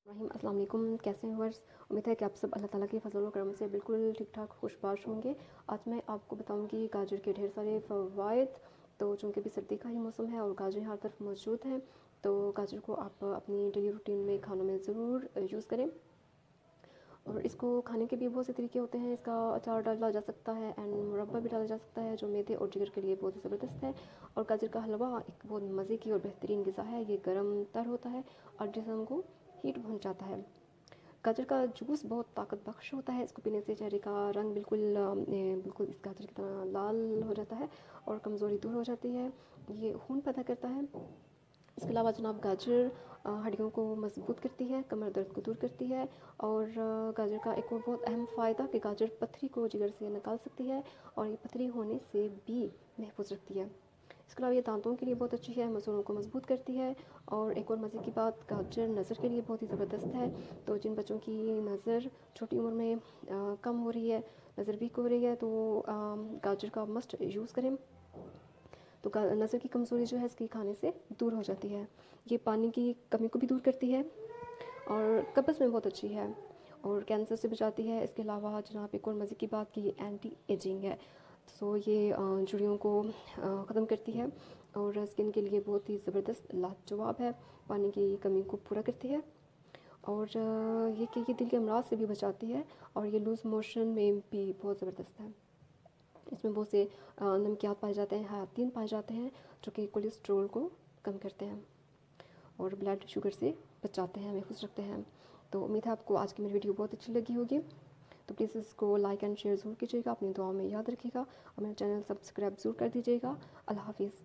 अस्सलाम वालेकुम। कैसे हैं वर्स? उम्मीद है कि आप सब अल्लाह ताला के फजल व करम से बिल्कुल ठीक ठाक खुशबाश होंगे। आज मैं आपको बताऊंगी गाजर के ढेर सारे फ़वाइद। तो चूँकि भी सर्दी का ही मौसम है और गाजर हर तरफ मौजूद हैं, तो गाजर को आप अपनी डेली रूटीन में खानों में ज़रूर यूज़ करें। और इसको खाने के भी बहुत से तरीके होते हैं। इसका अचार डाला जा सकता है एंड मुरब्बा भी डाला जा सकता है, जो मैदे और जिगर के लिए बहुत ही ज़बरदस्त है। और गाजर का हलवा एक बहुत मज़े की और बेहतरीन ग़िज़ा है। ये गर्म तर होता है और जिस्म को हीट पहुँचाता है। गाजर का जूस बहुत ताकत बख्श होता है। इसको पीने से चेहरे का रंग बिल्कुल इस गाजर की तरह लाल हो जाता है और कमज़ोरी दूर हो जाती है। ये खून पैदा करता है। इसके अलावा जनाब गाजर हड्डियों को मजबूत करती है, कमर दर्द को दूर करती है। और गाजर का एक और बहुत अहम फ़ायदा कि गाजर पथरी को जिगर से निकाल सकती है और ये पथरी होने से भी महफूज रखती है। इसके अलावा ये दांतों के लिए बहुत अच्छी है, मसूड़ों को मजबूत करती है। और एक और मज़े की बात, गाजर नज़र के लिए बहुत ही ज़बरदस्त है। तो जिन बच्चों की नज़र छोटी उम्र में कम हो रही है, नज़र वीक हो रही है, तो गाजर का मस्ट यूज़ करें। तो नज़र की कमज़ोरी जो है इसकी खाने से दूर हो जाती है। ये पानी की कमी को भी दूर करती है और कब्ज़ में बहुत अच्छी है और कैंसर से बचाती है। इसके अलावा जनाब एक और मज़े की बात कि ये एंटी एजिंग है। सो ये झुर्रियों को ख़त्म करती है और स्किन के लिए बहुत ही ज़बरदस्त लाजवाब है। पानी की कमी को पूरा करती है और ये दिल के अमराज से भी बचाती है और ये लूज़ मोशन में भी बहुत ज़बरदस्त है। इसमें बहुत से नमकियात पाए जाते हैं, हयातीन पाए जाते हैं, जो कि कोलेस्ट्रोल को कम करते हैं और ब्लड शुगर से बचाते हैं, महफूज रखते हैं। तो उम्मीद है आपको आज की मेरी वीडियो बहुत अच्छी लगी होगी। तो प्लीज़ इसको लाइक एंड शेयर ज़रूर कीजिएगा, अपनी दुआ में याद रखिएगा और मेरा चैनल सब्सक्राइब ज़रूर कर दीजिएगा। अल्लाह हाफिज़।